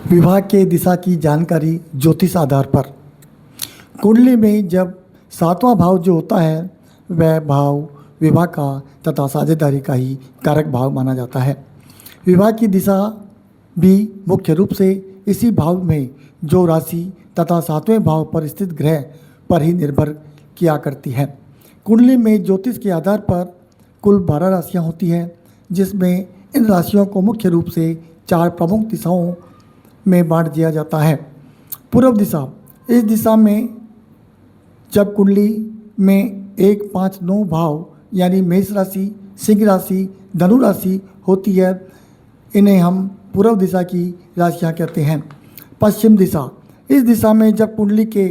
विवाह के दिशा की जानकारी ज्योतिष आधार पर। कुंडली में जब सातवां भाव जो होता है वह भाव विवाह का तथा साझेदारी का ही कारक भाव माना जाता है। विवाह की दिशा भी मुख्य रूप से इसी भाव में जो राशि तथा सातवें भाव पर स्थित ग्रह पर ही निर्भर किया करती है। कुंडली में ज्योतिष के आधार पर कुल 12 राशियां होती हैं, जिसमें इन राशियों को मुख्य रूप से 4 प्रमुख दिशाओं में बांट दिया जाता है। पूर्व दिशा, इस दिशा में जब कुंडली में 1, 5, 9 भाव यानी मेष राशि, सिंह राशि, धनु राशि होती है, इन्हें हम पूर्व दिशा की राशियां कहते हैं। पश्चिम दिशा, इस दिशा में जब कुंडली के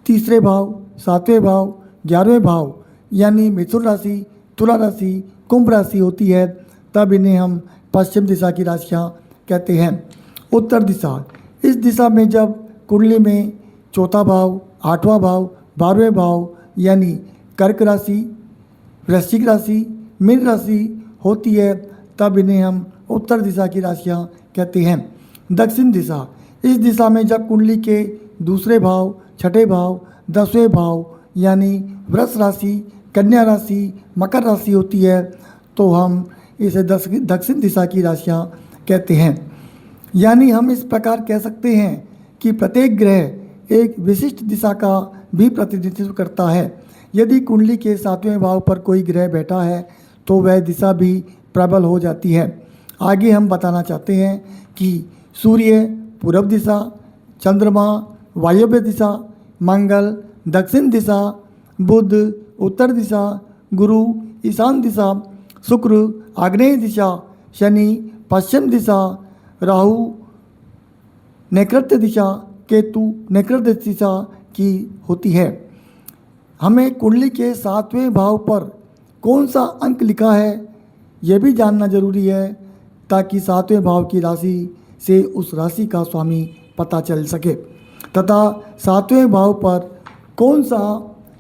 तीसरे भाव, 7वें भाव, 11वें भाव यानी मिथुन राशि, तुला राशि, कुंभ राशि होती है, तब इन्हें हम पश्चिम दिशा की राशियां कहते हैं। उत्तर दिशा, इस दिशा में जब कुंडली में चौथा भाव, 8वां भाव, 12वें भाव यानी कर्क राशि, वृश्चिक राशि, मीन राशि होती है, तब इन्हें हम उत्तर दिशा की राशियां कहते हैं। दक्षिण दिशा, इस दिशा में जब कुंडली के दूसरे भाव, छठे भाव, 10वें भाव यानी वृष राशि, कन्या राशि, मकर राशि होती है, तो हम इसे दक्षिण दिशा की राशियां कहते हैं। यानी हम इस प्रकार कह सकते हैं कि प्रत्येक ग्रह एक विशिष्ट दिशा का भी प्रतिनिधित्व करता है। यदि कुंडली के 7वें भाव पर कोई ग्रह बैठा है तो वह दिशा भी प्रबल हो जाती है। आगे हम बताना चाहते हैं कि सूर्य पूर्व दिशा, चंद्रमा वायव्य दिशा, मंगल दक्षिण दिशा, बुध उत्तर दिशा, गुरु ईशान दिशा, शुक्र आग्नेय दिशा, शनि पश्चिम दिशा, राहु नैऋत्य दिशा, केतु नैऋत्य दिशा की होती है। हमें कुंडली के 7वें भाव पर कौन सा अंक लिखा है यह भी जानना जरूरी है, ताकि 7वें भाव की राशि से उस राशि का स्वामी पता चल सके, तथा 7वें भाव पर कौन सा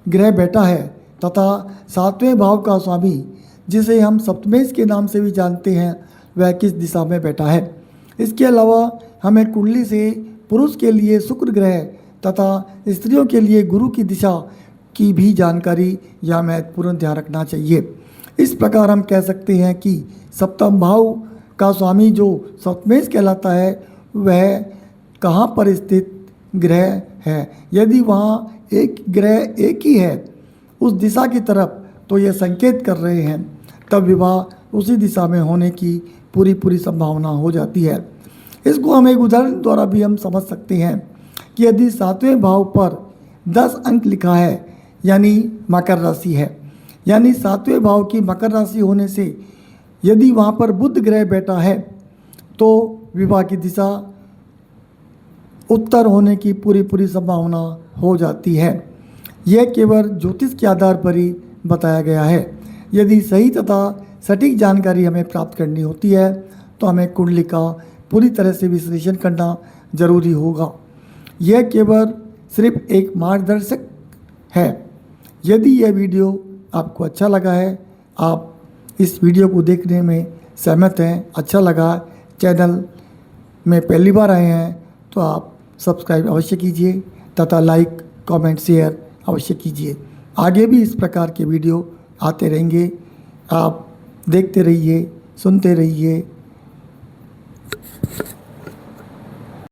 ग्रह बैठा है तथा 7वें भाव का स्वामी, जिसे हम सप्तमेश के नाम से भी जानते हैं, वह किस दिशा में बैठा है। इसके अलावा हमें कुंडली से पुरुष के लिए शुक्र ग्रह तथा स्त्रियों के लिए गुरु की दिशा की भी जानकारी या महत्वपूर्ण ध्यान रखना चाहिए। इस प्रकार हम कह सकते हैं कि सप्तम भाव का स्वामी जो सप्तमेश कहलाता है, वह कहाँ पर स्थित ग्रह है। यदि वहाँ एक ग्रह एक ही है उस दिशा की तरफ, तो यह संकेत कर रहे हैं तब विवाह उसी दिशा में होने की पूरी संभावना हो जाती है। इसको हम एक उदाहरण द्वारा भी हम समझ सकते हैं कि यदि 7वें भाव पर 10 अंक लिखा है यानी मकर राशि है, यानी 7वें भाव की मकर राशि होने से यदि वहाँ पर बुध ग्रह बैठा है तो विवाह की दिशा उत्तर होने की पूरी संभावना हो जाती है। यह केवल ज्योतिष के आधार पर ही बताया गया है। यदि सही तथा सटीक जानकारी हमें प्राप्त करनी होती है तो हमें कुंडली का पूरी तरह से विश्लेषण करना जरूरी होगा। यह केवल सिर्फ एक मार्गदर्शक है। यदि यह वीडियो आपको अच्छा लगा है, आप इस वीडियो को देखने में सहमत हैं, अच्छा लगा, चैनल में पहली बार आए हैं, तो आप सब्सक्राइब अवश्य कीजिए तथा लाइक कमेंट शेयर अवश्य कीजिए। आगे भी इस प्रकार के वीडियो आते रहेंगे। आप देखते रहिए, सुनते रहिए।